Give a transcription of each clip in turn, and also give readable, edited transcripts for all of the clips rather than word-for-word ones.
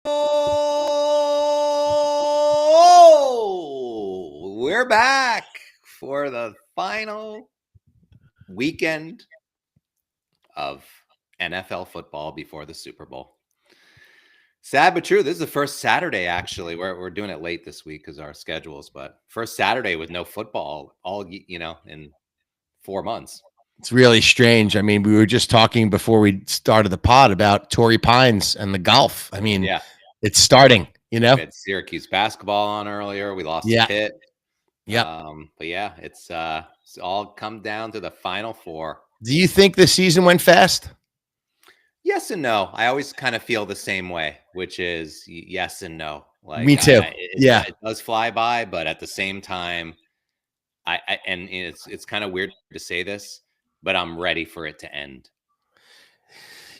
Oh, we're back for the final weekend of NFL football before the Super Bowl. Sad but true. This is the first Saturday, actually. We're doing it late this week because our schedules, but first Saturday with no football all in 4 months. It's really strange. I mean, we were just talking before we started the pod about Torrey Pines and the golf. I mean, It's starting, We had Syracuse basketball on earlier. We lost Pitt. But it's all come down to the Final Four. Do you think the season went fast? Yes and no. I always kind of feel the same way, which is yes and no. Like me too. It does fly by, but at the same time, and it's kind of weird to say this, but I'm ready for it to end.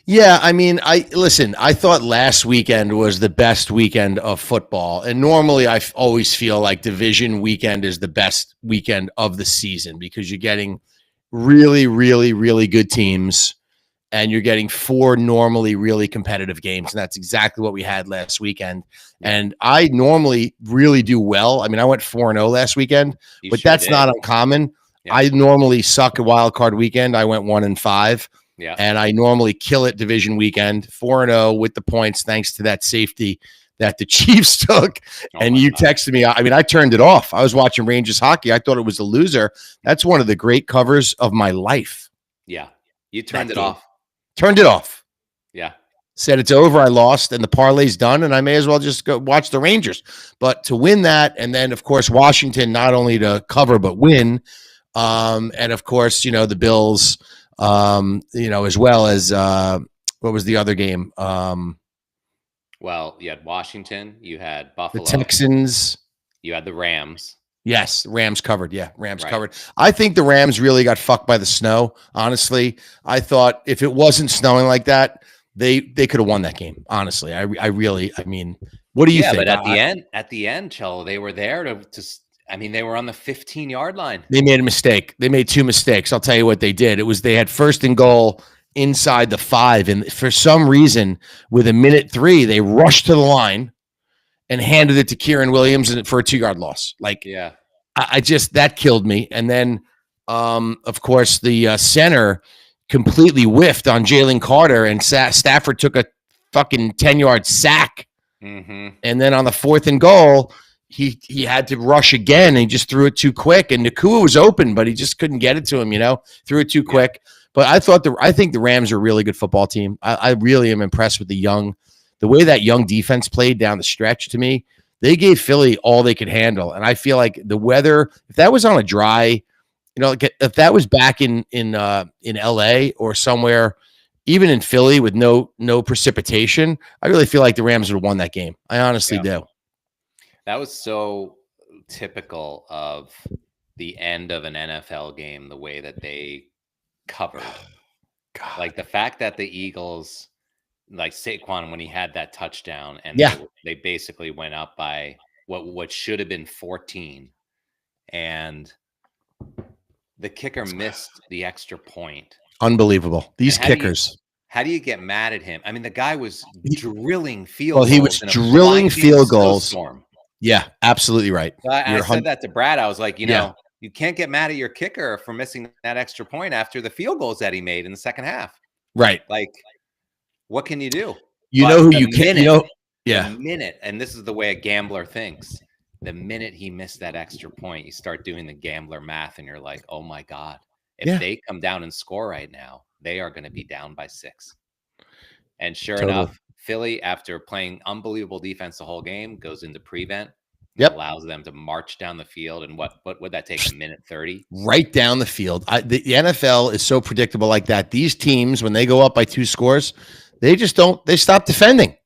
Yeah, I mean, I thought last weekend was the best weekend of football. And normally I always feel like division weekend is the best weekend of the season because you're getting really, really, really good teams and you're getting 4 normally really competitive games. And that's exactly what we had last weekend. And I normally really do well. I mean, I went 4-0 last weekend, but that's not uncommon. Yeah. I normally suck at wild card weekend. I went 1-5. Yeah. And I normally kill it division weekend, 4-0 with the points, thanks to that safety that the Chiefs took. And you texted me. I mean, I turned it off. I was watching Rangers hockey. I thought it was a loser. That's one of the great covers of my life. Yeah. You turned it off. Turned it off. Yeah. Said it's over. I lost and the parlay's done. And I may as well just go watch the Rangers. But to win that, and then, of course, Washington, not only to cover, but win. And, of course, the Bills – as well as what was the other game? Well, you had Washington, you had Buffalo, the Texans, you had the Rams. Yes, Rams covered. Yeah, Rams covered. I think the Rams really got fucked by the snow. Honestly, I thought if it wasn't snowing like that, they could have won that game. Honestly, I mean, what do you think? But at the end, Cholo, they were there to they were on the 15-yard line. They made a mistake. They made 2 mistakes. I'll tell you what they did. They had 1st and goal inside the 5. And for some reason, with 1:03, they rushed to the line and handed it to Kieran Williams for a 2-yard loss. That killed me. And then, of course, the center completely whiffed on Jalen Carter and Stafford took a fucking 10-yard sack. Mm-hmm. And then on the 4th and goal, he had to rush again and he just threw it too quick. And Nakua was open, but he just couldn't get it to him, threw it too quick. But I think the Rams are a really good football team. I really am impressed with the way that young defense played down the stretch. To me, they gave Philly all they could handle. And I feel like the weather, if that was on a dry, if that was back in LA or somewhere, even in Philly with no precipitation, I really feel like the Rams would have won that game. I honestly do. That was so typical of the end of an NFL game, the way that they covered. God. Like the fact that the Eagles, like Saquon, when he had that touchdown, and they basically went up by what should have been 14, and the kicker missed the extra point. Unbelievable. These kickers. How do you get mad at him? I mean, the guy was drilling field goals. Well, he was drilling field goals. Yeah, absolutely right. I said that to Brad. I was like, you can't get mad at your kicker for missing that extra point after the field goals that he made in the second half. Right. Like, what can you do? The minute, and this is the way a gambler thinks. The minute he missed that extra point, you start doing the gambler math, and you're like, oh my God. If they come down and score right now, they are going to be down by 6. And sure enough, Philly, after playing unbelievable defense the whole game, goes into prevent. Allows them to march down the field. And what would that take? 1:30? Right down the field. The NFL is so predictable like that. These teams, when they go up by 2 scores, they stop defending.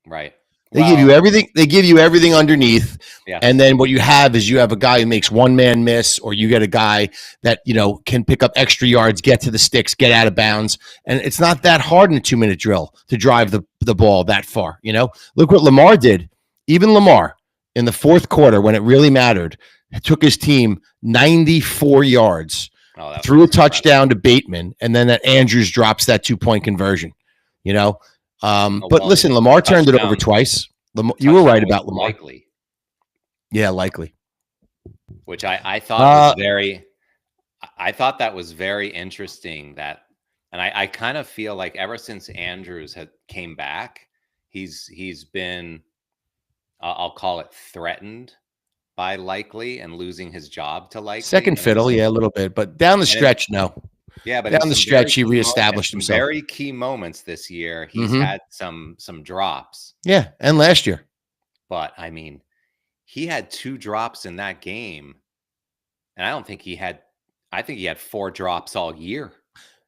Right. They give you everything. They give you everything underneath. Yeah. And then what you have is you have a guy who makes one man miss, or you get a guy that, can pick up extra yards, get to the sticks, get out of bounds. And it's not that hard in a 2-minute drill to drive the ball that far. Look what Lamar did. Even Lamar in the 4th quarter, when it really mattered, took his team 94 yards, threw a touchdown to Bateman. And then that Andrews drops that 2-point conversion. But listen, Lamar turned it over twice. You were right about Lamar. Likely. Yeah, likely. Which I thought was very. I thought that was very interesting. That, and I kind of feel like ever since Andrews had came back, he's been, I'll call it, threatened by Likely and losing his job to Likely. Second fiddle, yeah, a little bit, but down the stretch, no. Yeah, but down the stretch, he reestablished himself. Very key moments this year. He's had some drops. Yeah, and last year. But I mean, he had 2 drops in that game, and I think he had 4 drops all year.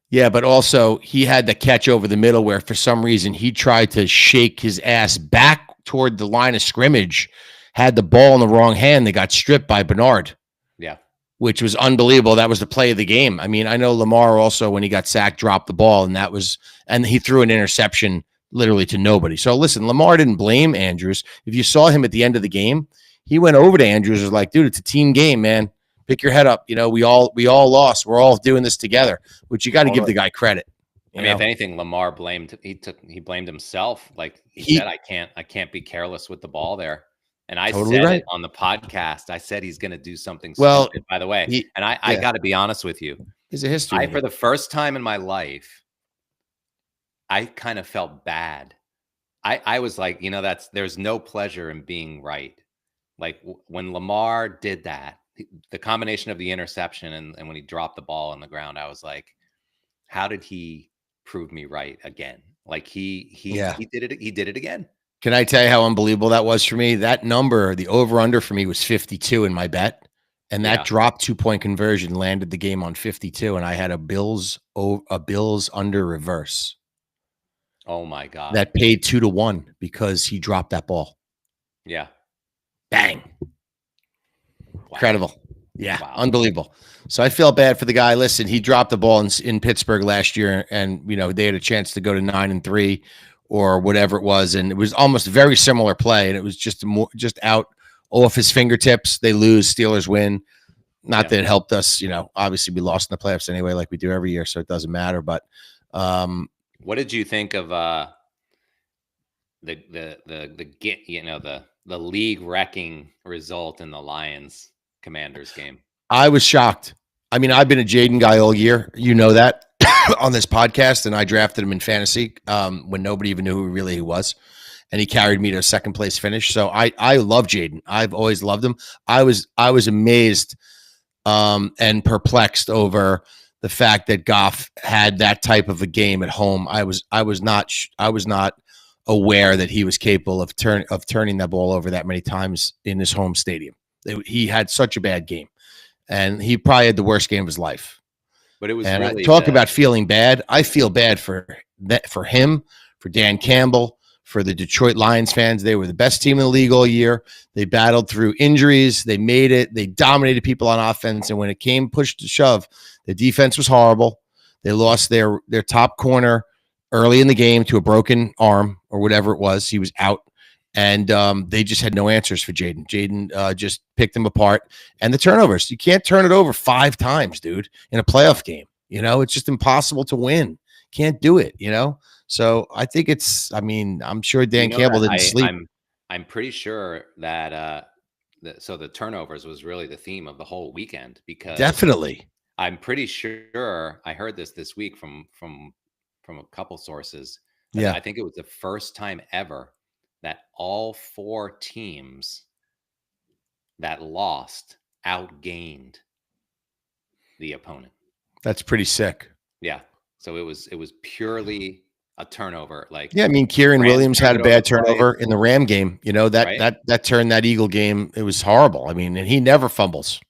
Yeah, but also he had the catch over the middle where for some reason he tried to shake his ass back toward the line of scrimmage, had the ball in the wrong hand. They got stripped by Bernard. Yeah. Which was unbelievable. That was the play of the game. I mean, I know Lamar also, when he got sacked, dropped the ball, and he threw an interception literally to nobody. So listen, Lamar didn't blame Andrews. If you saw him at the end of the game, he went over to Andrews and was like, dude, it's a team game, man. Pick your head up. You know, we all lost. We're all doing this together, which you got to give the guy credit. I mean, if anything, Lamar blamed himself. Like he said, I can't be careless with the ball there. And I said it on the podcast. I said he's going to do something stupid, by the way. I got to be honest with you. He's a history. For the first time in my life, I kind of felt bad. I was like, there's no pleasure in being right. Like when Lamar did that, the combination of the interception and when he dropped the ball on the ground, I was like, how did he prove me right again? Like he did it. He did it again. Can I tell you how unbelievable that was for me? That number, the over-under for me was 52 in my bet. And that drop 2-point conversion landed the game on 52. And I had a Bills under reverse. Oh, my God. That paid 2-1 because he dropped that ball. Yeah. Bang. Wow. Incredible. Yeah. Wow. Unbelievable. So I felt bad for the guy. Listen, he dropped the ball in Pittsburgh last year. And, they had a chance to go to 9-3. Or whatever it was, and it was almost a very similar play, and it was just out off his fingertips. They lose, Steelers win. Not that it helped us, Obviously, we lost in the playoffs anyway, like we do every year, so it doesn't matter. But what did you think of the league wrecking result in the Lions Commanders game? I was shocked. I mean, I've been a Jaden guy all year. You know that. On this podcast, and I drafted him in fantasy when nobody even knew who really he was, and he carried me to a second place finish. So I love Jaden. I've always loved him. I was amazed and perplexed over the fact that Goff had that type of a game at home. I was not aware that he was capable of turning that ball over that many times in his home stadium. He had such a bad game, and he probably had the worst game of his life. But it was really talk about feeling bad. I feel bad for him, for Dan Campbell, for the Detroit Lions fans. They were the best team in the league all year. They battled through injuries. They made it. They dominated people on offense. And when it came push to shove, the defense was horrible. They lost their top corner early in the game to a broken arm or whatever it was. He was out. And they just had no answers for Jaden. Jaden just picked them apart. And the turnovers. You can't turn it over 5 times, dude, in a playoff game. It's just impossible to win. Can't do it, So I think I'm sure Dan Campbell didn't sleep. I'm pretty sure that the turnovers was really the theme of the whole weekend, because definitely. I'm pretty sure I heard this week from a couple sources. Yeah. I think it was the first time ever that all 4 teams that lost outgained the opponent. That's pretty sick. Yeah. So it was purely a turnover. Kieran Williams had a bad turnover in the Ram game. That turned that Eagle game. It was horrible. I mean, and he never fumbles.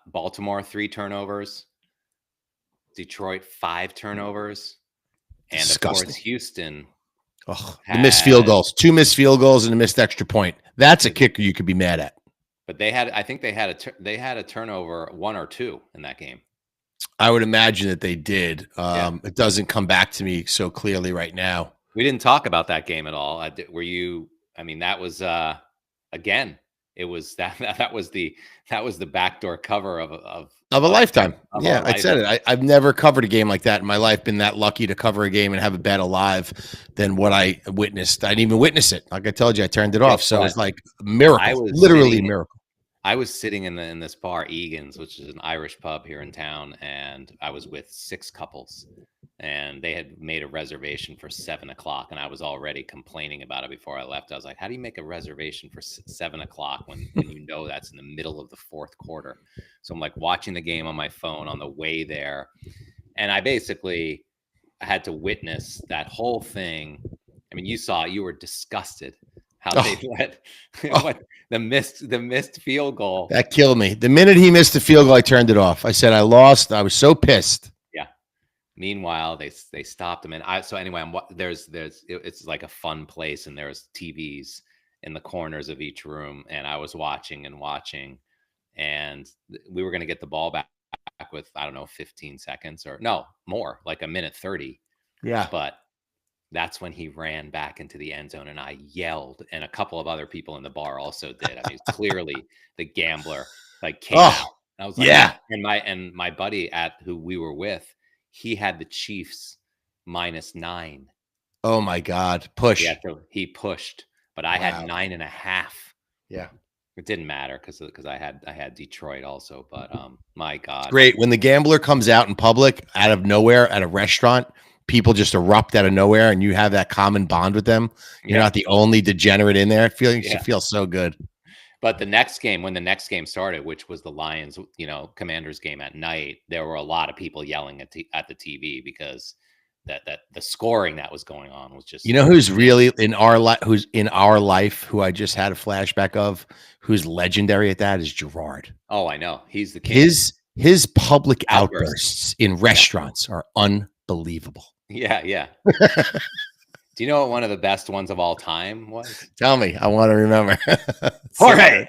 Baltimore 3 turnovers. Detroit 5 turnovers. And disgusting. Of course, Houston. The missed field goals, 2 missed field goals and a missed extra point. That's a kicker you could be mad at. But they had a turnover 1 or 2 in that game. I would imagine that they did. It doesn't come back to me so clearly right now. We didn't talk about that game at all. Were you? I mean, that was again. it was that was the backdoor cover of a lifetime. of Yeah, our I said it. I've never covered a game like that in my life. Been that lucky to cover a game and have a bet alive than what I witnessed. I didn't even witness it. Like I told you, I turned it off. So it's like a miracle, literally a miracle. I was sitting in this bar, Egan's, which is an Irish pub here in town, and I was with 6 couples, and they had made a reservation for 7:00, and I was already complaining about it before I left. I was like, "How do you make a reservation for 7:00 when you know that's in the middle of the fourth quarter?" So I'm like watching the game on my phone on the way there, and I basically had to witness that whole thing. I mean, you saw it; you were disgusted how they let the missed field goal. That killed me. The minute he missed the field goal, I turned it off. I said I lost. I was so pissed. Yeah. Meanwhile, they stopped him, and it's like a fun place, and there's TVs in the corners of each room, and I was watching, and we were going to get the ball back with, I don't know, 15 seconds or no more, like a minute 30. Yeah. But that's when he ran back into the end zone, and I yelled, and a couple of other people in the bar also did. I mean, clearly the gambler came out. I was like, yeah. And my buddy who we were with, he had the Chiefs -9. Oh my God. Push. He pushed, but I had 9.5. Yeah. It didn't matter because I had Detroit also, but my God. Great. When the gambler comes out in public out of nowhere at a restaurant, people just erupt out of nowhere, and you have that common bond with them. You're not the only degenerate in there. It feels so good. But when the next game started, which was the Lions, Commanders game at night, there were a lot of people yelling at the TV because that the scoring that was going on was just. Who's really who's in our life, who I just had a flashback of, who's legendary at that, is Gerard. Oh, I know. He's the king. His public outbursts in restaurants are unbelievable. Yeah. Do you know what one of the best ones of all time was? Tell me. I want to remember. Jorge.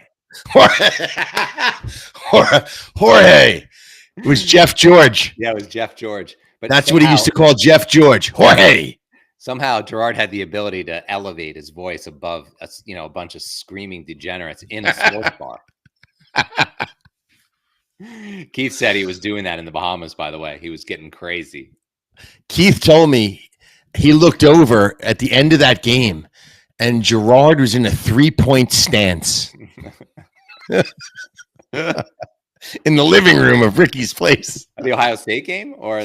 It was Jeff George. Yeah, it was Jeff George. But that's what he used to call Jeff George. Jorge. Somehow Gerard had the ability to elevate his voice above a bunch of screaming degenerates in a sports bar. Keith said he was doing that in the Bahamas, by the way. He was getting crazy. Keith told me he looked over at the end of that game, and Gerard was in a 3-point stance in the living room of Ricky's place. The Ohio State game or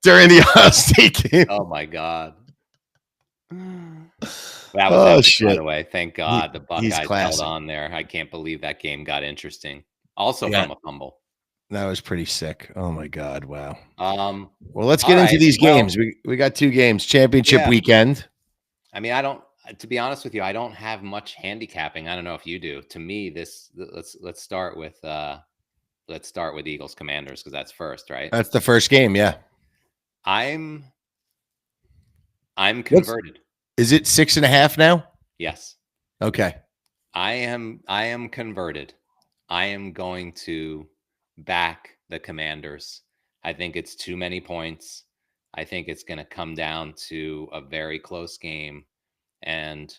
during the Ohio State game? Oh my God. That was epic, by the way. Thank God the Buckeyes held on there. I can't believe that game got interesting. Also from a fumble. That was pretty sick. Oh my God! Wow. Well, let's get into these games. We got 2 games. Championship weekend. I mean, to be honest with you, I don't have much handicapping. I don't know if you do. To me, let's start with Eagles Commanders because that's first, right? That's the first game. Yeah. I'm converted. Is it 6.5 now? Yes. Okay. I am converted. I am going to back the Commanders. I think it's too many points. I think it's going to come down to a very close game. And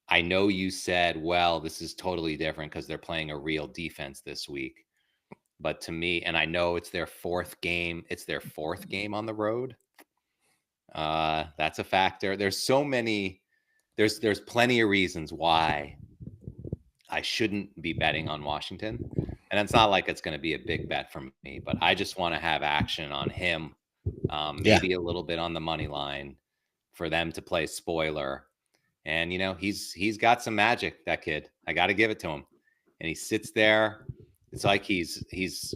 I know you said, well, this is totally different because they're playing a real defense this week. But to me, and I know it's their 4th game. It's their 4th game on the road. That's a factor. There's so many. There's plenty of reasons why I shouldn't be betting on Washington. And it's not like it's going to be a big bet for me, but I just want to have action on him. Maybe a little bit on the money line for them to play spoiler. And, he's got some magic, that kid. I got to give it to him. And he sits there. It's like he's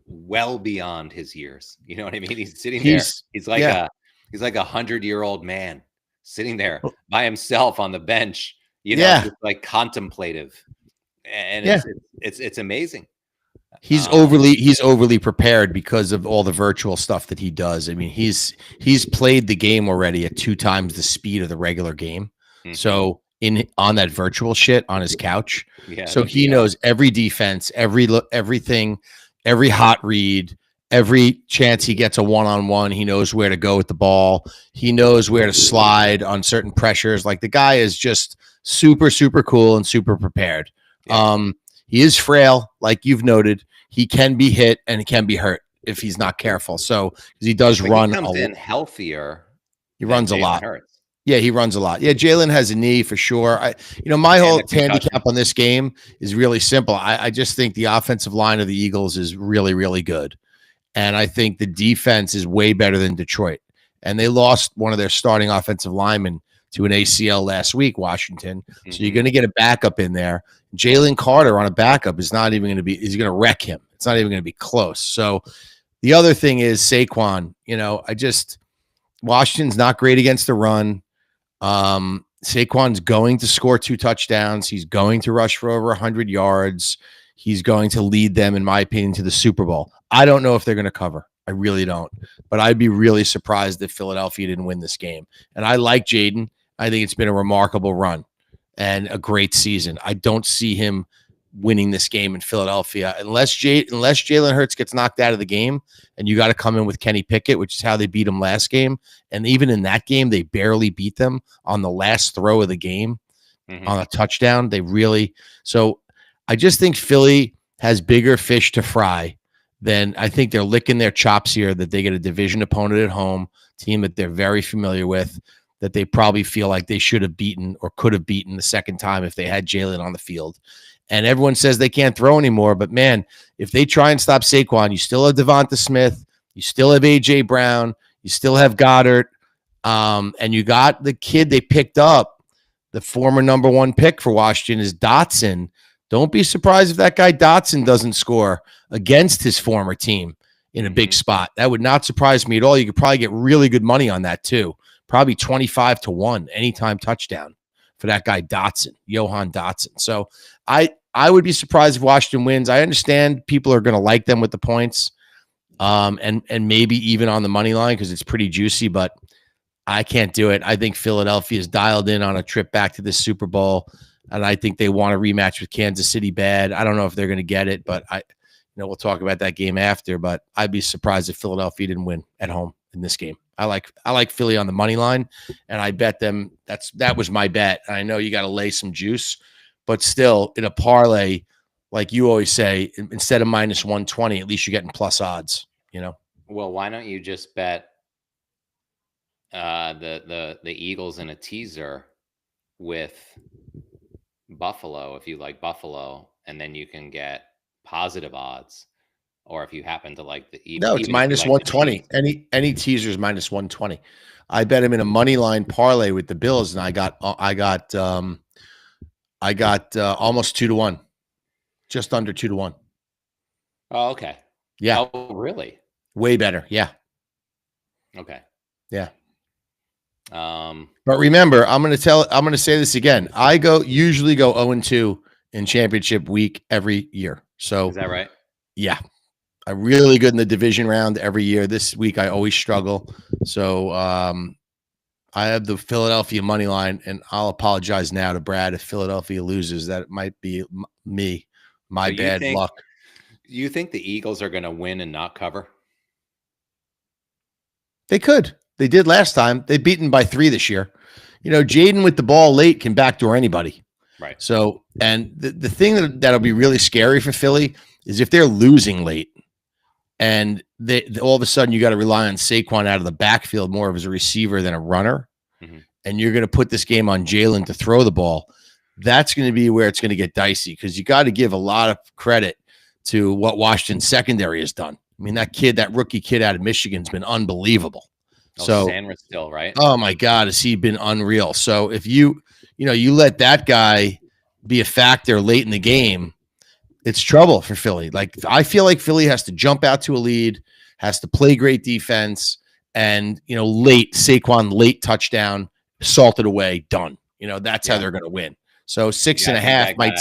well beyond his years. You know what I mean? He's sitting there. He's like a 100-year-old man sitting there by himself on the bench, just like contemplative. And it's amazing. He's overly prepared because of all the virtual stuff that he does. I mean, he's played the game already at 2 times the speed of the regular game. Mm-hmm. So on that virtual shit on his couch. Yeah, so he knows every defense, everything, every hot read, every chance he gets a one-on-one, he knows where to go with the ball. He knows where to slide on certain pressures. Like, the guy is just super, super cool and super prepared. Yeah. He is frail, like you've noted. He can be hit and he can be hurt if he's not careful. So because he does But he run, comes in healthier he than runs a Jalen lot. Hurts. Yeah, he runs a lot. Yeah, Jalen has a knee for sure. My And whole the concussion. handicap on this game is really simple. I just think the offensive line of the Eagles is really, really good. And I think the defense is way better than Detroit. And they lost one of their starting offensive linemen to an ACL last week, Washington. Mm-hmm. So you're going to get a backup in there. Jalen Carter on a backup is not even going to be, he's going to wreck him. It's not even going to be close. So the other thing is Saquon. Washington's not great against the run. Saquon's going to score 2 touchdowns. He's going to rush for over 100 yards. He's going to lead them, in my opinion, to the Super Bowl. I don't know if they're going to cover. I really don't. But I'd be really surprised if Philadelphia didn't win this game. And I like Jaden. I think it's been a remarkable run and a great season. I don't see him winning this game in Philadelphia unless Jalen Hurts gets knocked out of the game, and you got to come in with Kenny Pickett, which is how they beat him last game. And even in that game, they barely beat them on the last throw of the game on a touchdown. So I just think Philly has bigger fish to fry than I think they're licking their chops here that they get a division opponent at home, team that they're very familiar with, that they probably feel like they should have beaten or could have beaten the second time if they had Jalen on the field. And everyone says they can't throw anymore. But, man, if they try and stop Saquon, you still have Devonta Smith. You still have A.J. Brown. You still have Goddard. And you got the kid they picked up, the former number 1 pick for Washington is Dotson. Don't be surprised if that guy Dotson doesn't score against his former team in a big spot. That would not surprise me at all. You could probably get really good money on that too. Probably 25-1 anytime touchdown for that guy Dotson, Johan Dotson. So I would be surprised if Washington wins. I understand people are going to like them with the points, and maybe even on the money line because it's pretty juicy, but I can't do it. I think Philadelphia is dialed in on a trip back to the Super Bowl, and I think they want a rematch with Kansas City bad. I don't know if they're going to get it, but we'll talk about that game after. But I'd be surprised if Philadelphia didn't win at home in this game. I like Philly on the money line, and I bet them. That was my bet. I know you got to lay some juice. But still, in a parlay, like you always say, instead of minus 120, at least you're getting plus odds, Well, why don't you just bet the Eagles in a teaser with Buffalo if you like Buffalo, and then you can get positive odds. Or if you happen to like the no, it's minus 120. Any teaser is minus 120. I bet him in a money line parlay with the Bills, and I got almost 2-1, just under 2-1. Oh, okay. Yeah. Oh, really? Way better. Yeah. Okay. Yeah. But remember, I'm going to say this again. I usually go 0-2 in championship week every year. So is that right? Yeah. I'm really good in the division round every year. This week I always struggle. So I have the Philadelphia money line, and I'll apologize now to Brad if Philadelphia loses. That might be my bad luck. You think the Eagles are going to win and not cover? They could. They did last time. They've beaten by 3 this year. Jaden with the ball late can backdoor anybody. Right. So, and the thing that'll be really scary for Philly is if they're losing late and all of a sudden you got to rely on Saquon out of the backfield more as a receiver than a runner, and you're going to put this game on Jalen to throw the ball. That's going to be where it's going to get dicey because you got to give a lot of credit to what Washington secondary has done. I mean, that rookie kid out of Michigan has been unbelievable. So Sanders still, right? Oh my God, has he been unreal? So if you let that guy be a factor late in the game, it's trouble for Philly. Like I feel like Philly has to jump out to a lead, has to play great defense, and Saquon late touchdown, salted away, done. That's how they're going to win. So 6.5 might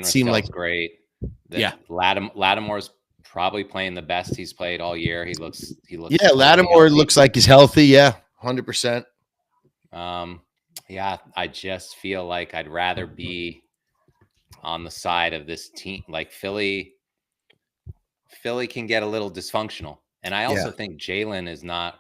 seem like great. Lattimore's probably playing the best he's played all year. He looks. Yeah, Lattimore looks like he's healthy. Yeah, 100%. Yeah, I just feel like I'd rather be on the side of this team. Like Philly can get a little dysfunctional, and I also think Jalen is not.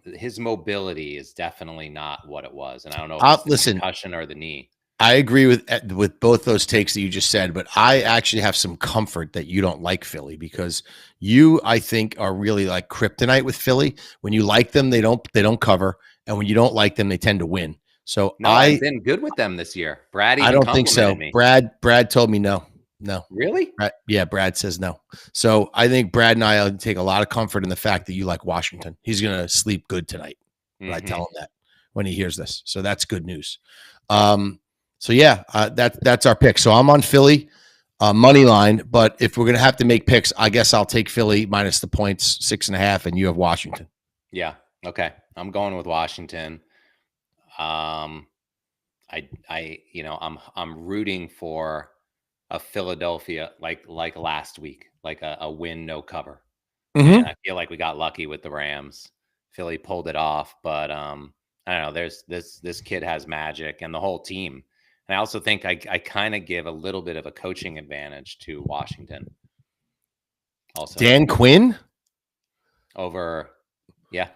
His mobility is definitely not what it was, and I don't know if it's the concussion or the knee. I agree with both those takes that you just said, but I actually have some comfort that you don't like Philly because you, I think, are really like kryptonite with Philly. When you like them, they don't cover, and when you don't like them, they tend to win. So No, I've been good with them this year. Brad I even don't think complimented so. me. Brad told me no. Really? Brad says no. So I think Brad and I take a lot of comfort in the fact that you like Washington. He's going to sleep good tonight. But I tell him that when he hears this. So that's good news. So yeah, that's our pick. So I'm on Philly money line, but if we're going to have to make picks, I guess I'll take Philly minus the points 6.5, and you have Washington. Yeah. Okay. I'm going with Washington. I'm rooting for a Philadelphia like last week, like a win, no cover. And I feel like we got lucky with the Rams. Philly pulled it off, but I don't know. There's this kid has magic, and the whole team. And I also think I kind of give a little bit of a coaching advantage to Washington. Also, Dan Quinn over, yeah.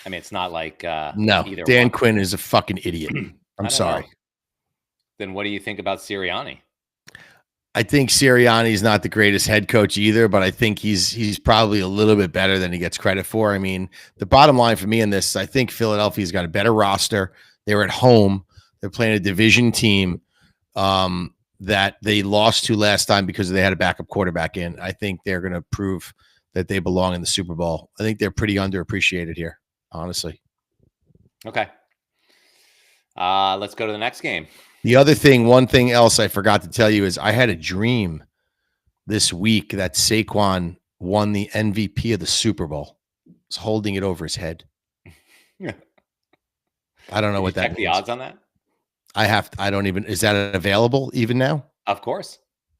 I mean, it's not like no. either Dan one. Quinn is a fucking idiot. I'm sorry. Know. Then what do you think about Sirianni? I think Sirianni's not the greatest head coach either, but I think he's probably a little bit better than he gets credit for. I mean, the bottom line for me in this, I think Philadelphia's got a better roster. They're at home. They're playing a division team that they lost to last time because they had a backup quarterback in. I think they're going to prove that they belong in the Super Bowl. I think they're pretty underappreciated here, honestly. Okay. Let's go to the next game. One thing else I forgot to tell you is I had a dream this week that Saquon won the MVP of the Super Bowl. He's holding it over his head. I don't know what that means. Check the odds on that? Is that available even now? Of course.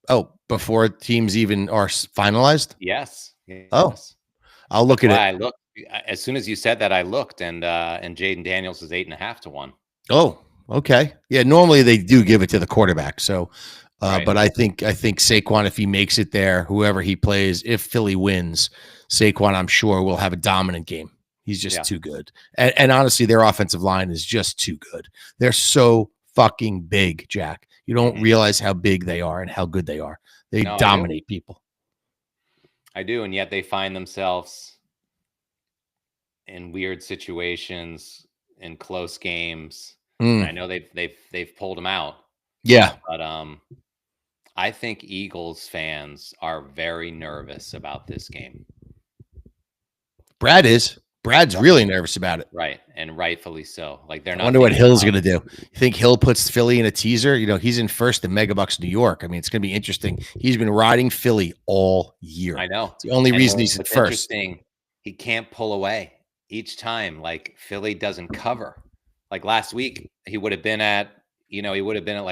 Oh, before teams even are finalized? Yes. Oh, I'll look at it. I looked as soon as you said that. I looked, and Jaden Daniels is 8.5 to 1. Oh, okay. Yeah, normally they do give it to the quarterback. So, right. But I think Saquon, if he makes it there, whoever he plays, if Philly wins, Saquon, I'm sure will have a dominant game. He's just too good. And honestly, their offensive line is just too good. They're so fucking big, Jack. You don't realize how big they are and how good they are. They dominate people. I do, and yet they find themselves in weird situations, in close games. I know they've pulled them out. Yeah, but I think Eagles fans are very nervous about this game. Brad's really nervous about it. Right, and rightfully so. Like they're not. I wonder what Hill's going to do. You think Hill puts Philly in a teaser? You know, he's in first in Megabucks New York. I mean, it's going to be interesting. He's been riding Philly all year. I know. It's the only reason he's at first. He can't pull away each time. Like Philly doesn't cover. Like last week, he would have been at like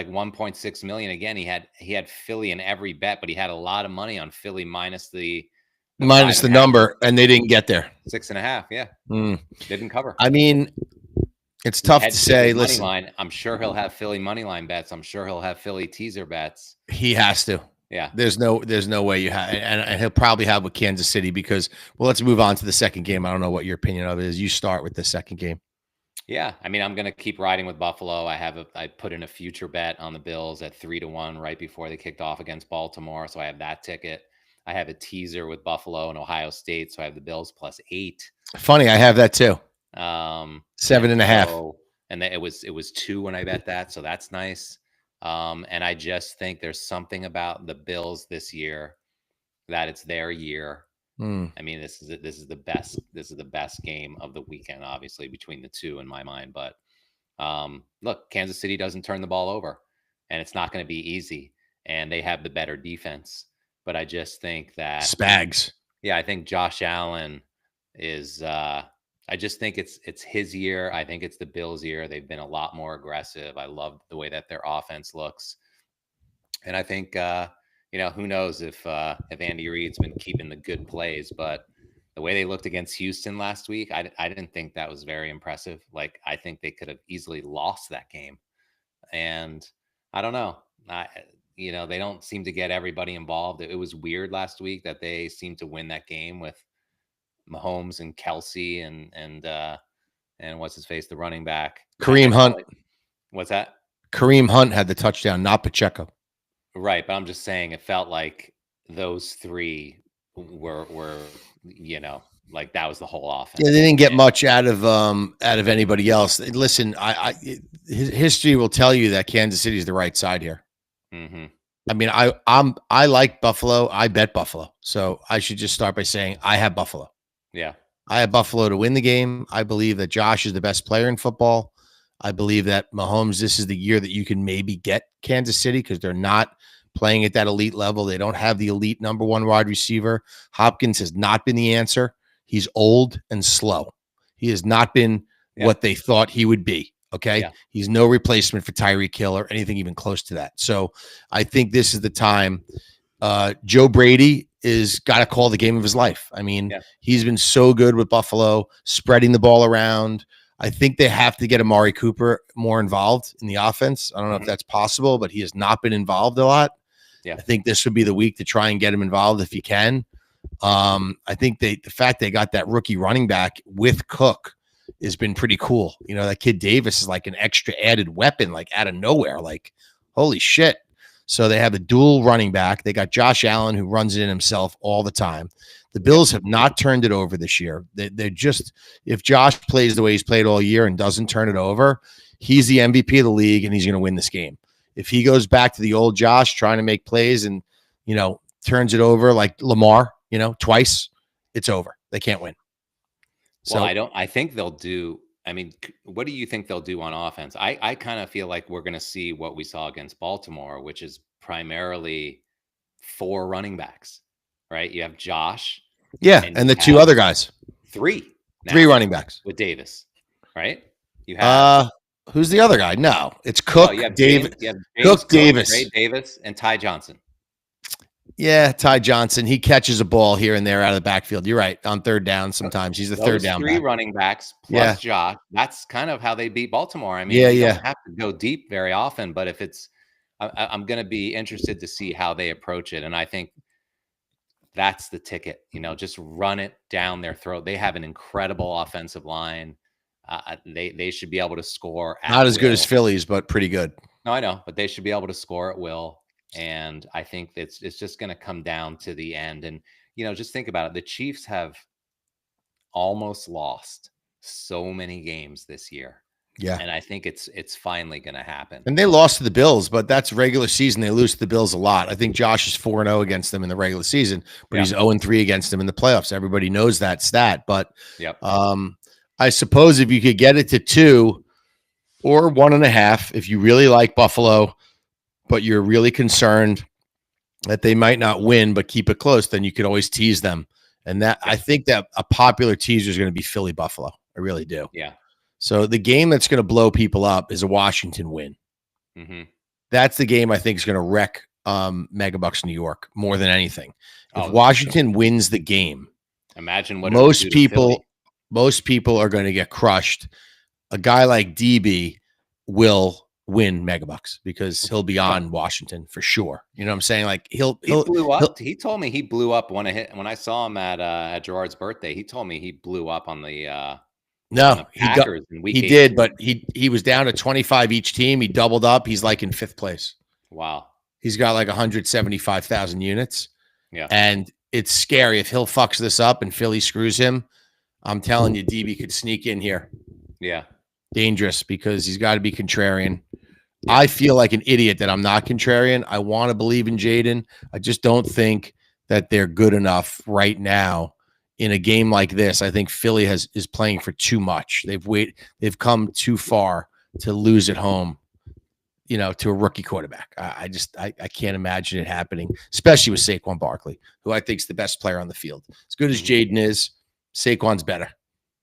1.6 million again. He had Philly in every bet, but he had a lot of money on Philly minus the number, and they didn't get there. 6.5, yeah. Didn't cover. I mean, it's tough to say. Listen, line, I'm sure he'll have Philly money line bets. I'm sure he'll have Philly teaser bets. He has to. Yeah. There's no way you have, and he'll probably have with Kansas City because. Well, let's move on to the second game. I don't know what your opinion of it is. You start with the second game. Yeah, I mean, I'm gonna keep riding with Buffalo. I put in a future bet on the Bills at 3 to 1 right before they kicked off against Baltimore, so I have that ticket. I have a teaser with Buffalo and Ohio State, so I have the Bills +8. Funny, I have that too. 7.5. So, and it was 2 when I bet that, so that's nice. And I just think there's something about the Bills this year that it's their year. I mean, this is the best game of the weekend, obviously, between the two in my mind. But look, Kansas City doesn't turn the ball over, and it's not going to be easy. And they have the better defense. But I just think that Spags. Yeah, I think Josh Allen is. I just think it's his year. I think it's the Bills' year. They've been a lot more aggressive. I love the way that their offense looks, and I think. Who knows if Andy Reid's been keeping the good plays, but the way they looked against Houston last week, I didn't think that was very impressive. Like, I think they could have easily lost that game. And I don't know. They don't seem to get everybody involved. It was weird last week that they seemed to win that game with Mahomes and Kelsey and what's his face, the running back. Kareem Hunt. What's that? Kareem Hunt had the touchdown, not Pacheco. Right, but I'm just saying it felt like those three were like that was the whole offense. Yeah, they didn't get much out of anybody else. Listen, history will tell you that Kansas City is the right side here. Mm-hmm. I mean, I like Buffalo. I bet Buffalo. So I should just start by saying I have Buffalo. Yeah. I have Buffalo to win the game. I believe that Josh is the best player in football. I believe that Mahomes, this is the year that you can maybe get Kansas City because they're not playing at that elite level. They don't have the elite number one wide receiver. Hopkins has not been the answer. He's old and slow. He has not been what they thought he would be. Okay. Yeah. He's no replacement for Tyreek Hill or anything even close to that. So I think this is the time. Joe Brady is got to call the game of his life. I mean, he's been so good with Buffalo, spreading the ball around. I think they have to get Amari Cooper more involved in the offense. I don't know if that's possible, but he has not been involved a lot. Yeah. I think this would be the week to try and get him involved if you can. I think the fact they got that rookie running back with Cook has been pretty cool. You know, that kid Davis is like an extra added weapon, like out of nowhere. Like, holy shit. So they have a dual running back. They got Josh Allen, who runs it in himself all the time. The Bills have not turned it over this year. They're just, if Josh plays the way he's played all year and doesn't turn it over, he's the MVP of the league and he's going to win this game. If he goes back to the old Josh trying to make plays and, you know, turns it over like Lamar, you know, twice, it's over. They can't win. So I think they'll do. I mean, what do you think they'll do on offense? I kind of feel like we're going to see what we saw against Baltimore, which is primarily 4 running backs, right? You have Josh. Yeah. And the 2 other guys. 3 running backs with Davis, right? You have who's the other guy? No, it's Cook, Davis, Cook, Davis, Ray Davis, and Ty Johnson. Yeah, Ty Johnson. He catches a ball here and there out of the backfield. You're right. On third down, sometimes he's the third down 3 back. running backs plus Josh. That's kind of how they beat Baltimore. I mean, you don't have to go deep very often, but if it's, I'm going to be interested to see how they approach it. And I think that's the ticket. You know, just run it down their throat. They have an incredible offensive line. They should be able to score. Not as good as Phillies, but pretty good. No, I know, but they should be able to score at will. And I think it's just going to come down to the end. And, you know, just think about it. The Chiefs have almost lost so many games this year. Yeah. And I think it's finally going to happen. And they lost to the Bills, but that's regular season. They lose to the Bills a lot. I think Josh is 4-0 against them in the regular season, but he's 0-3 against them in the playoffs. Everybody knows that stat. But I suppose if you could get it to 2 or 1.5, if you really like Buffalo, but you're really concerned that they might not win, but keep it close, then you could always tease them. And that I think that a popular teaser is going to be Philly Buffalo. I really do. Yeah. So the game that's going to blow people up is a Washington win. Mm-hmm. That's the game I think is going to wreck Megabucks New York more than anything. If Washington wins the game, imagine what most people are going to get crushed. A guy like DB will win Megabucks because he'll be on Washington for sure. You know what I'm saying? Like he blew up. He told me he blew up when I saw him at Gerard's birthday. He told me he blew up on the he did, but he was down to 25 each team. He doubled up. He's like in 5th place. Wow. He's got like 175,000 units. Yeah. And it's scary if Hill fucks this up and Philly screws him. I'm telling you, DB could sneak in here. Yeah. Dangerous because he's got to be contrarian. I feel like an idiot that I'm not contrarian. I want to believe in Jaden. I just don't think that they're good enough right now in a game like this. I think Philly is playing for too much. They've come too far to lose at home, you know, to a rookie quarterback. I can't imagine it happening, especially with Saquon Barkley, who I think is the best player on the field. As good as Jaden is, Saquon's better.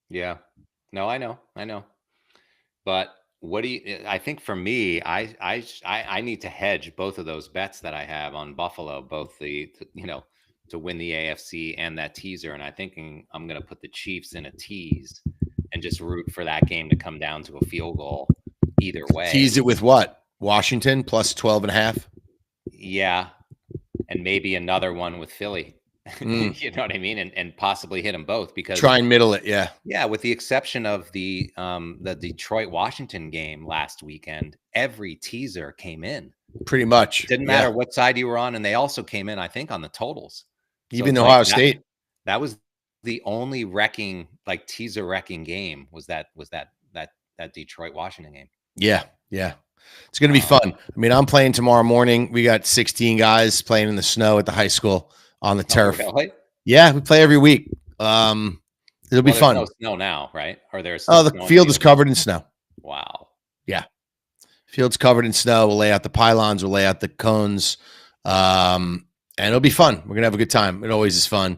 Yeah. No, I know. But what do you? I think for me, I need to hedge both of those bets that I have on Buffalo, both to win the AFC and that teaser. And I'm thinking I'm going to put the Chiefs in a tease and just root for that game to come down to a field goal either way. Tease it with what? Washington plus 12.5. Yeah, and maybe another one with Philly. Mm. You know what I mean? And possibly hit them both because Try and middle it. Yeah. yeah, with the exception of the Detroit Washington game last weekend, every teaser came in. Pretty much. Didn't Yeah. matter what side you were on, and they also came in, I think, on the totals. So Even it's Ohio like State. that was the only wrecking, like teaser wrecking game was that Detroit Washington game. Yeah. Yeah. It's going to be fun. I mean, I'm playing tomorrow morning. We got 16 guys playing in the snow at the high school on the turf. Really? Yeah, we play every week. It'll be fun. There's no snow now, right? Or there's the field is covered in snow. Wow. Yeah. Field's covered in snow. We'll lay out the pylons. We'll lay out the cones. And it'll be fun. We're going to have a good time. It always is fun.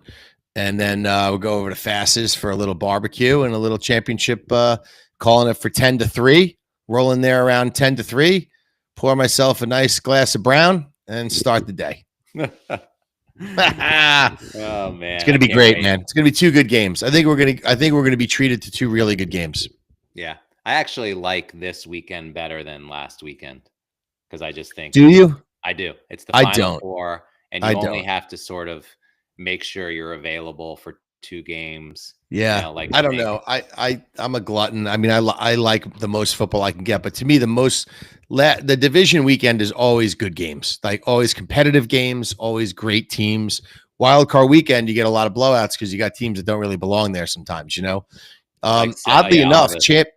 And then we'll go over to Fast's for a little barbecue and a little championship, calling it for 10-3. Roll in there around 10-3. Pour myself a nice glass of brown and start the day. Oh man, it's going to be great, man. It's going to be two good games. I think we're going to be treated to two really good games. Yeah, I actually like this weekend better than last weekend because I just think. Do you? I do. It's the Final Four, and you only have to sort of make sure you're available for two games. Yeah, you know, like I don't know. I'm a glutton. I mean, I like the most football I can get, but to me, the division weekend is always good games, like always competitive games, always great teams. Wild card weekend, you get a lot of blowouts because you got teams that don't really belong there sometimes. You know, oddly enough,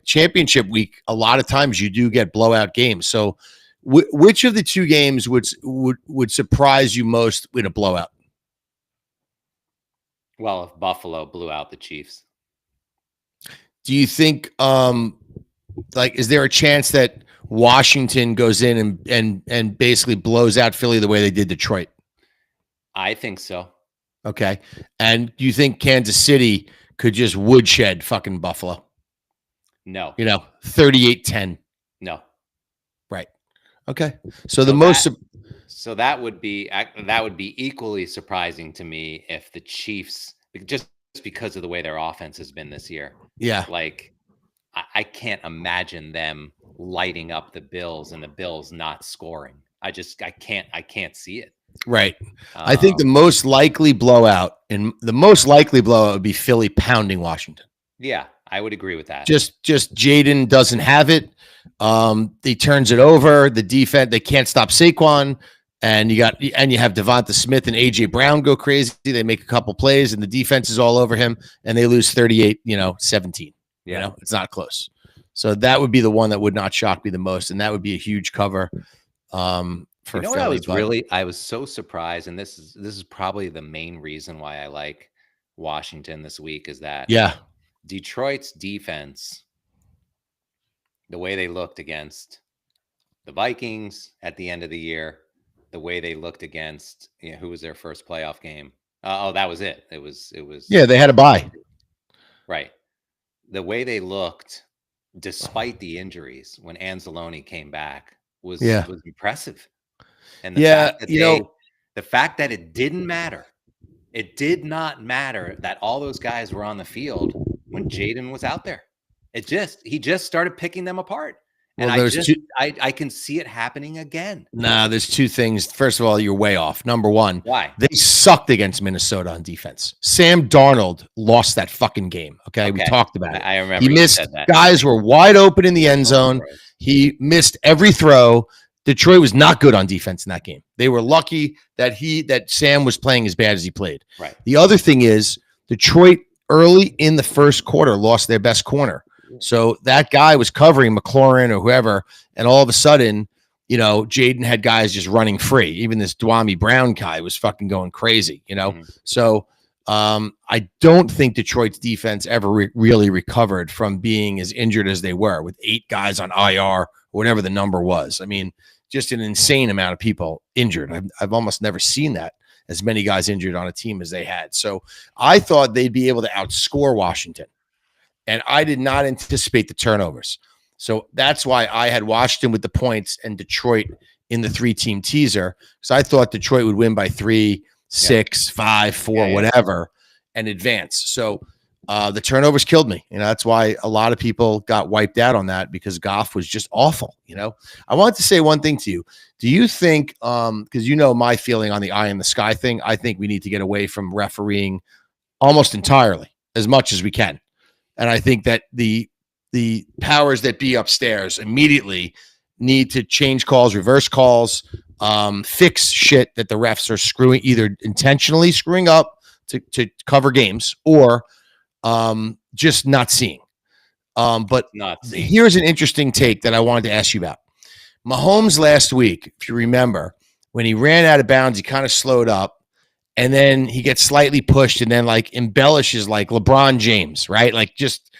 championship week, a lot of times you do get blowout games. So, which of the two games would surprise you most in a blowout? Well, if Buffalo blew out the Chiefs. Do you think is there a chance that Washington goes in and basically blows out Philly the way they did Detroit? I think so. Okay. And do you think Kansas City could just woodshed fucking Buffalo? No. 38-10. No. Right. Okay. So that would be equally surprising to me if the Chiefs, just because of the way their offense has been this year. Yeah. Like I can't imagine them lighting up the Bills and the Bills not scoring. I can't see it. Right. I think the most likely blowout would be Philly pounding Washington. Yeah, I would agree with that. Just Jaden doesn't have it. He turns it over. The defense, they can't stop Saquon. And you have Devonta Smith and AJ Brown go crazy. They make a couple plays and the defense is all over him and they lose 38-17. Yeah. It's not close. So that would be the one that would not shock me the most. And that would be a huge cover. For Philly, I was so surprised, and this is probably the main reason why I like Washington this week is that Detroit's defense, the way they looked against the Vikings at the end of the year, the way they looked against who was their first playoff game. That was it. It was they had a bye. Right. The way they looked, despite the injuries, when Anzalone came back was impressive. And the fact that it didn't matter. It did not matter that all those guys were on the field when Jaden was out there. He just started picking them apart. And I can see it happening again. Nah, there's two things. First of all, you're way off. Number one, why? They sucked against Minnesota on defense. Sam Darnold lost that fucking game. Okay. We talked about it. I remember he missed. Guys were wide open in the end zone. Right. He missed every throw. Detroit was not good on defense in that game. They were lucky that Sam was playing as bad as he played. Right. The other thing is Detroit early in the first quarter lost their best corner. So that guy was covering McLaurin or whoever, and all of a sudden, Jaden had guys just running free. Even this Dwami Brown guy was fucking going crazy, Mm-hmm. So I don't think Detroit's defense ever really recovered from being as injured as they were with 8 guys on IR or whatever the number was. I mean, just an insane amount of people injured. I've almost never seen that, as many guys injured on a team as they had. So I thought they'd be able to outscore Washington. And I did not anticipate the turnovers. So that's why I had Washington with the points and Detroit in the 3-team teaser. So I thought Detroit would win by 3, 6, 5, 4, whatever, and advance. So The turnovers killed me. That's why a lot of people got wiped out on that, because Goff was just awful. I want to say one thing to you. Do you think, because my feeling on the eye in the sky thing, I think we need to get away from refereeing almost entirely, as much as we can. And I think that the powers that be upstairs immediately need to change calls, reverse calls, fix shit that the refs are either intentionally screwing up to cover games, or just not seeing. But here's an interesting take that I wanted to ask you about. Mahomes last week, if you remember, when he ran out of bounds, he kind of slowed up, and then he gets slightly pushed, and then like embellishes like LeBron James, right? Like just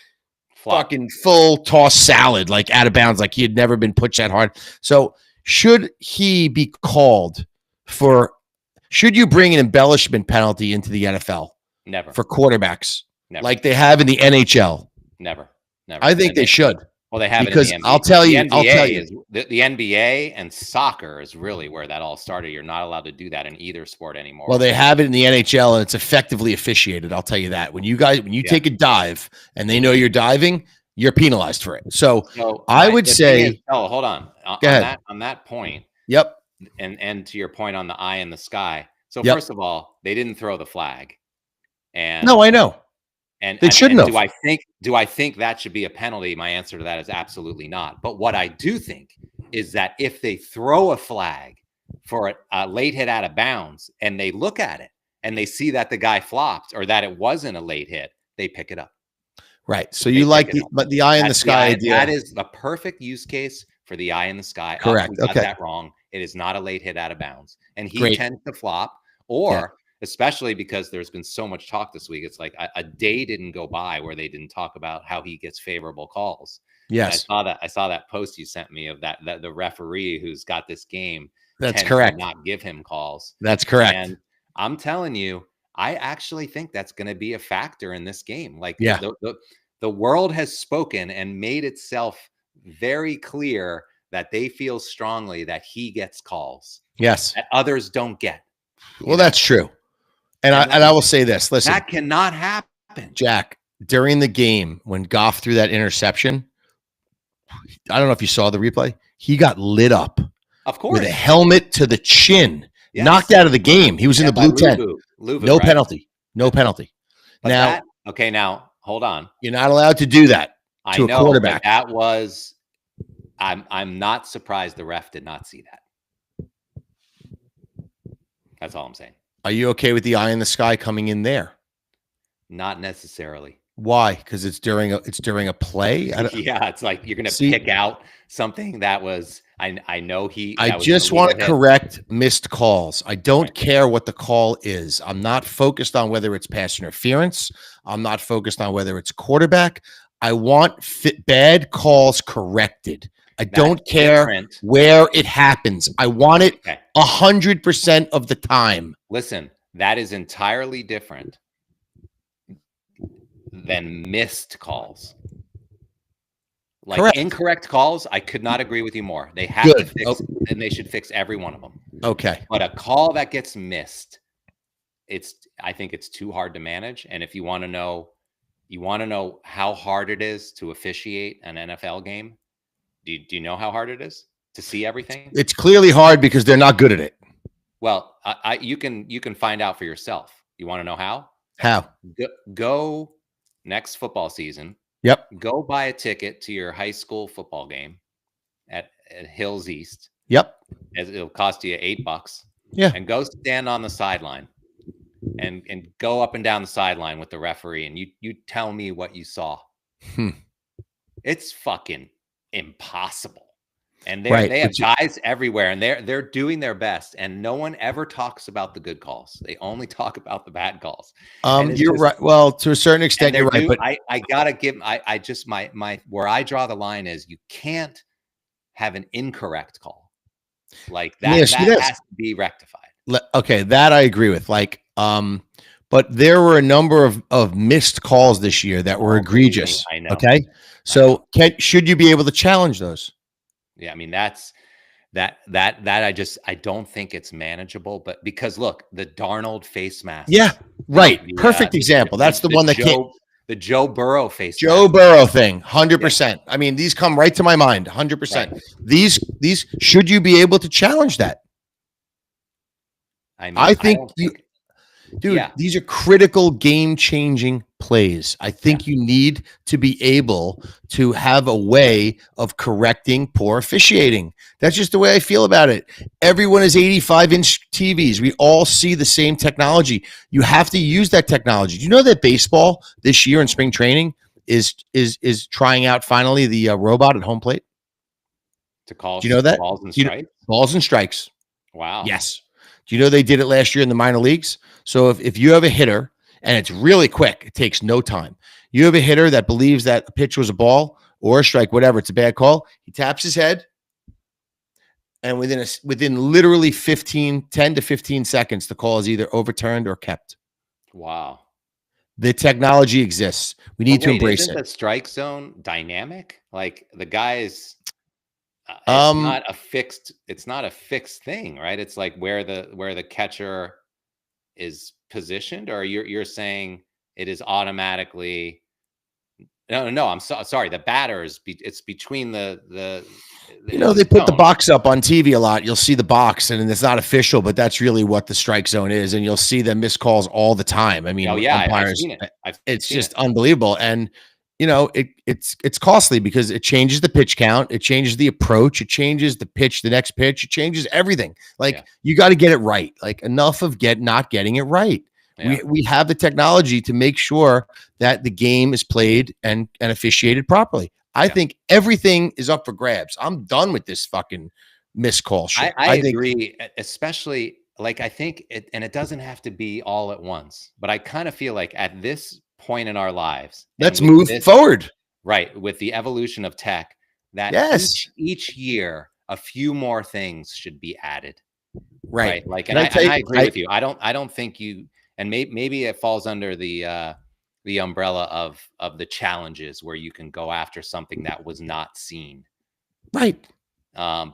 fucking full toss salad, like out of bounds, like he had never been pushed that hard. So should he be called for? Should you bring an embellishment penalty into the NFL? Never. For quarterbacks, never. Like they have in the NHL. Never. I think they should. Well, they have because it in the NBA. I'll tell you, the NBA and soccer is really where that all started. You're not allowed to do that in either sport anymore. Well, they have it in the NHL, and it's effectively officiated. I'll tell you that. When you take a dive and they know you're diving, you're penalized for it. So I would say, hold on. Go ahead. On that point. Yep. And to your point on the eye in the sky. So Yep. First of all, they didn't throw the flag. And no, I know. And they shouldn't have. Do I think that should be a penalty? My answer to that is absolutely not. But what I do think is that if they throw a flag for a late hit out of bounds and they look at it and they see that the guy flopped or that it wasn't a late hit, they pick it up. Right. So you like the eye in the sky idea. That is the perfect use case for the eye in the sky. Correct. We got that wrong. It is not a late hit out of bounds. And he tends to flop, especially because there's been so much talk this week. It's like a day didn't go by where they didn't talk about how he gets favorable calls. Yes. And I saw that post you sent me of that the referee who's got this game. That's correct. Not give him calls. That's correct. And I'm telling you, I actually think that's going to be a factor in this game. Like the world has spoken and made itself very clear that they feel strongly that he gets calls. Yes. That others don't get. Well, that's true. And I will say this. Listen. That cannot happen. Jack, during the game when Goff threw that interception, I don't know if you saw the replay. He got lit up. Of course. With a helmet to the chin. Yes. Knocked out of the game. He was in the blue tent. No penalty. No penalty. But now, now hold on. You're not allowed to do that to a quarterback. That was I'm not surprised the ref did not see that. That's all I'm saying. Are you okay with the eye in the sky coming in there? Not necessarily. Why? Because it's during a play. Yeah, it's like you're going to pick out something that was. I know he. I just want to correct missed calls. I don't care what the call is. I'm not focused on whether it's pass interference. I'm not focused on whether it's quarterback. I want bad calls corrected. I don't care where it happens. I want it 100% of the time. Listen, that is entirely different than missed calls. Like incorrect calls, I could not agree with you more. They have to fix, and they should fix every one of them. Okay. But a call that gets missed, I think it's too hard to manage. And if you want to know how hard it is to officiate an NFL game, do you know how hard it is to see everything? It's clearly hard because they're not good at it. Well, you can find out for yourself. You want to know how? How? Go next football season. Yep. Go buy a ticket to your high school football game at Hills East. Yep. It'll cost you $8. Yeah. And go stand on the sideline and go up and down the sideline with the referee, and you tell me what you saw. It's fucking impossible. And they have guys everywhere, and they're doing their best, and no one ever talks about the good calls. They only talk about the bad calls. You're right. Well, to a certain extent, you're right. But I gotta give. I just my where I draw the line is you can't have an incorrect call like that. That has to be rectified. Okay, that I agree with. But there were a number of missed calls this year that were egregious. I know. Okay, so should you be able to challenge those? Yeah, I mean that I don't think it's manageable, but because look, the Darnold face mask. Yeah, right. Perfect example. That's the one that came. The Joe Burrow face Joe mask. Burrow thing, 100%. I mean, these come right to my mind, 100%. Right. These should you be able to challenge that? I mean, I think don't you, think, dude, yeah, these are critical game-changing plays. I think you need to be able to have a way of correcting poor officiating. That's just the way I feel about it. Everyone is 85-inch TVs. We all see the same technology. You have to use that technology. Do you know that baseball this year in spring training is trying out finally the robot at home plate? to call Do you know that? balls and Do you know- strikes. balls and strikes. Wow. Yes. Do you know they did it last year in the minor leagues? So if you have a hitter and it's really quick, it takes no time. You have a hitter that believes that a pitch was a ball or a strike, whatever, it's a bad call. He taps his head, and within literally 10 to 15 seconds, the call is either overturned or kept. Wow. The technology exists. We need to embrace isn't it. the strike zone dynamic? Like the guys, it's not a fixed thing, right? It's like where the catcher is positioned, or you're saying it is automatically. No, I'm sorry. The batters, it's between the they put the box up on TV a lot. You'll see the box, and it's not official, but that's really what the strike zone is. And you'll see them miss calls all the time. I mean, I've seen it. It's just unbelievable. And it's costly because it changes the pitch count, it changes the approach, it changes the pitch, the next pitch, it changes everything. Like you got to get it right. Like enough of not getting it right. Yeah. We have the technology to make sure that the game is played and officiated properly. I think everything is up for grabs. I'm done with this fucking miscall shit. I agree, especially like I think it doesn't have to be all at once, but I kind of feel like at this point in our lives, let's move forward. Right, with the evolution of tech, that each year a few more things should be added. Right. Like, and I agree with you. I don't think you, and maybe it falls under the umbrella of the challenges where you can go after something that was not seen. Right.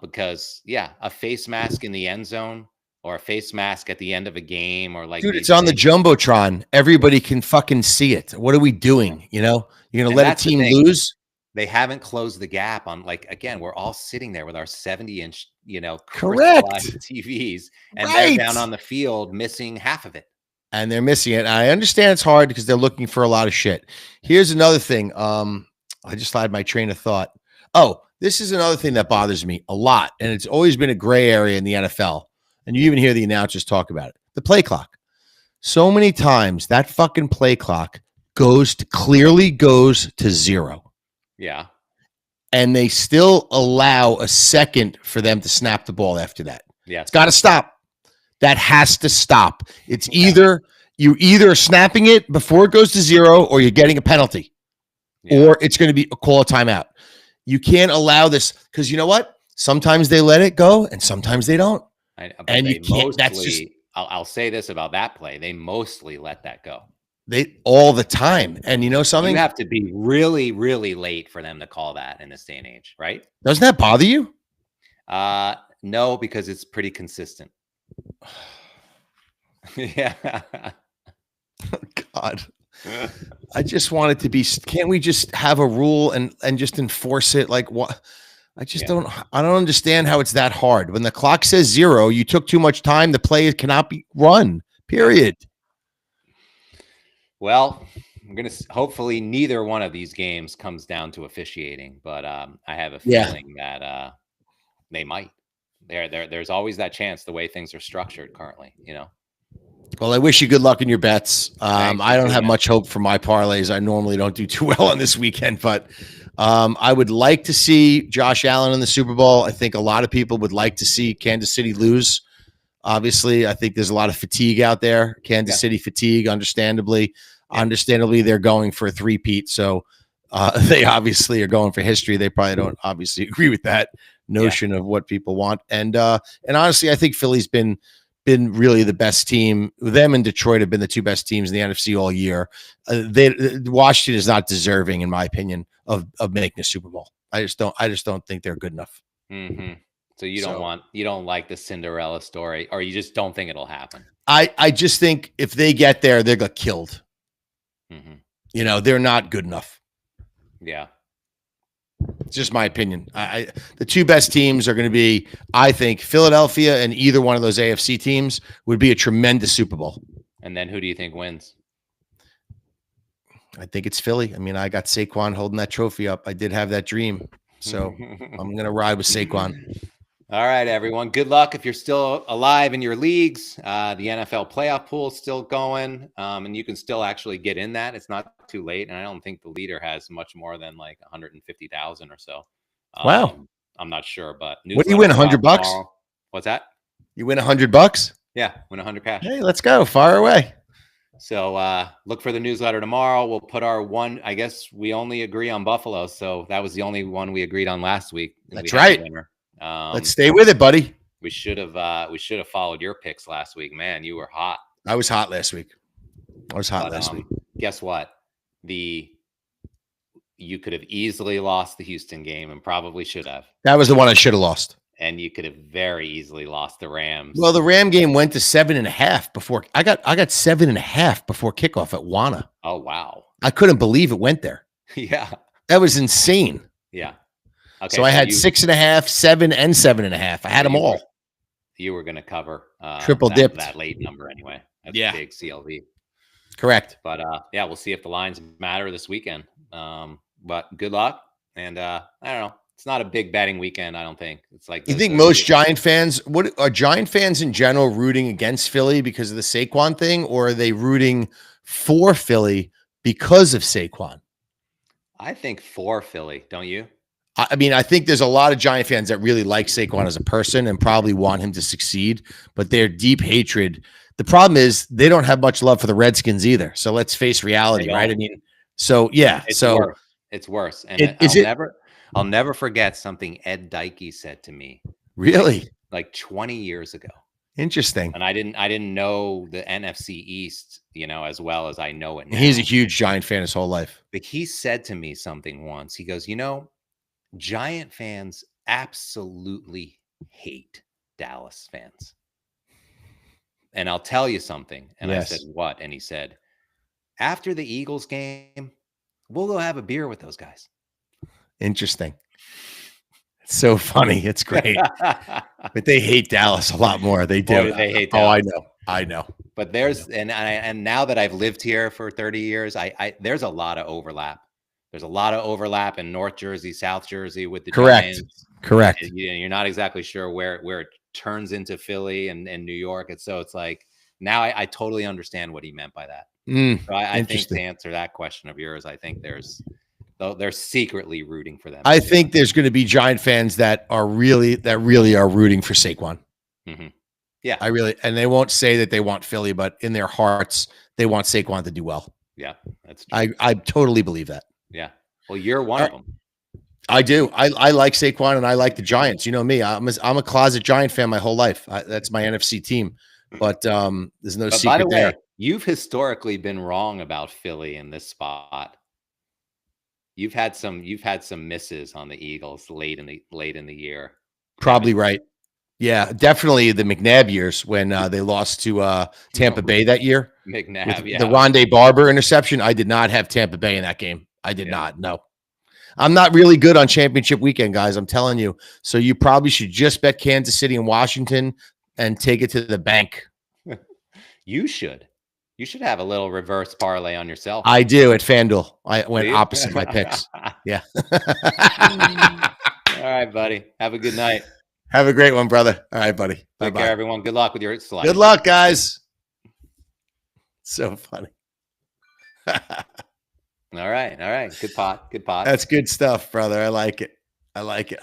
Because a face mask in the end zone or a face mask at the end of a game, or like, dude, it's on the Jumbotron. Everybody can fucking see it. What are we doing? You're going to let a team lose? They haven't closed the gap on, like, again, we're all sitting there with our 70-inch, correct TVs, and they're down on the field missing half of it. And they're missing it. I understand it's hard because they're looking for a lot of shit. Here's another thing. I just had my train of thought. Oh, this is another thing that bothers me a lot. And it's always been a gray area in the NFL. And you even hear the announcers talk about it. The play clock. So many times that fucking play clock clearly goes to zero. Yeah. And they still allow a second for them to snap the ball after that. Yeah. It's got to stop. That has to stop. It's either snapping it before it goes to zero, or you're getting a penalty, or it's going to be a call a timeout. You can't allow this, because you know what? Sometimes they let it go and sometimes they don't. And you can't. That's just. I'll say this about that play: they mostly let that go. They all the time. And you know something? You have to be really, really late for them to call that in this day and age, right? Doesn't that bother you? No, because it's pretty consistent. Yeah. Oh, God. I just want it to be. Can't we just have a rule and just enforce it? Like what? I just don't understand how it's that hard. When the clock says zero, you took too much time. The play cannot be run, period. Well, I'm going to, hopefully neither one of these games comes down to officiating, but I have a feeling that they might. There's always that chance the way things are structured currently, Well, I wish you good luck in your bets. I don't have much hope for my parlays. I normally don't do too well on this weekend, but I would like to see Josh Allen in the Super Bowl. I think a lot of people would like to see Kansas City lose. Obviously, I think there's a lot of fatigue out there. Kansas City fatigue, understandably. Understandably, they're going for a three-peat, so they obviously are going for history. They probably don't obviously agree with that notion of what people want. And honestly, I think Philly's been really the best team. Them and Detroit have been the two best teams in the NFC all year. Washington is not deserving, in my opinion, of making a Super Bowl. I just don't think they're good enough. Mm-hmm. So you don't like the Cinderella story, or you just don't think it'll happen. I just think if they get there, they'll get killed. Mm-hmm. They're not good enough. Yeah. It's just my opinion. The two best teams are going to be, I think, Philadelphia, and either one of those AFC teams would be a tremendous Super Bowl. And then who do you think wins? I think it's Philly. I mean, I got Saquon holding that trophy up. I did have that dream. So I'm going to ride with Saquon. All right, everyone. Good luck if you're still alive in your leagues. The NFL playoff pool is still going, and you can still actually get in that. It's not too late, and I don't think the leader has much more than like 150,000 or so. Wow. I'm not sure, but what do you win? $100? What's that? You win $100? Yeah, win 100 cash. Hey, let's go. Fire away. So look for the newsletter tomorrow. We'll put our one. I guess we only agree on Buffalo, so that was the only one we agreed on last week. That's right. Let's stay with it, buddy. We should have followed your picks last week. Man, you were hot. I was hot last week. Guess what? You could have easily lost the Houston game and probably should have. That was the one I should have lost. And you could have very easily lost the Rams. Well, the Ram game went to 7.5 before I got 7.5 before kickoff at Wana. Oh, wow. I couldn't believe it went there. Yeah. That was insane. Yeah. Okay, so I had 6.5, 7, and 7.5. I had them all. You were going to cover triple dipped that late number anyway. That's a big CLV. Correct. But yeah, we'll see if the lines matter this weekend. But good luck. And I don't know. It's not a big betting weekend, I don't think. It's like you think most Giant fans, what are Giant fans in general rooting against Philly because of the Saquon thing, or are they rooting for Philly because of Saquon? I think for Philly, don't you? I mean, I think there's a lot of Giant fans that really like Saquon as a person and probably want him to succeed, but their deep hatred. The problem is they don't have much love for the Redskins either. So let's face reality, right? I mean, so yeah, it's worse. And I'll never forget something Ed Dykey said to me. Really? Like 20 years ago. Interesting. And I didn't know the NFC East, as well as I know it now. He's a huge Giant fan his whole life. But he said to me something once. He goes, Giant fans absolutely hate Dallas fans. And I'll tell you something. And yes. I said, what? And he said, after the Eagles game, we'll go have a beer with those guys. Interesting. It's so funny. It's great. But they hate Dallas a lot more. They do. Boy, they hate Dallas. I know. But there's and now that I've lived here for 30 years, there's a lot of overlap. There's a lot of overlap in North Jersey, South Jersey with the Giants. Correct. You're not exactly sure where it turns into Philly and New York. It's like now I totally understand what he meant by that. So I think to answer that question of yours, I think they're secretly rooting for them. I think there's going to be Giant fans that really are rooting for Saquon. Mm-hmm. Yeah, and they won't say that they want Philly, but in their hearts, they want Saquon to do well. Yeah, that's true. I totally believe that. Yeah. Well, you're one of them. I do. I like Saquon and I like the Giants. You know me. I'm a closet Giant fan my whole life. That's my NFC team. But there's no secret by the way, there. You've historically been wrong about Philly in this spot. You've had some misses on the Eagles late in the year. Probably right. Yeah, definitely the McNabb years when they lost to Tampa Bay that year. McNabb, yeah. The Rondé Barber interception. I did not have Tampa Bay in that game. I did not. No. I'm not really good on championship weekend, guys. I'm telling you. So you probably should just bet Kansas City and Washington and take it to the bank. You should. You should have a little reverse parlay on yourself. I do at FanDuel. I went opposite my picks. Yeah. All right, buddy. Have a good night. Have a great one, brother. All right, buddy. Take care, everyone. Good luck with your slide. Good luck, guys. So funny. All right. Good pot. That's good stuff, brother. I like it.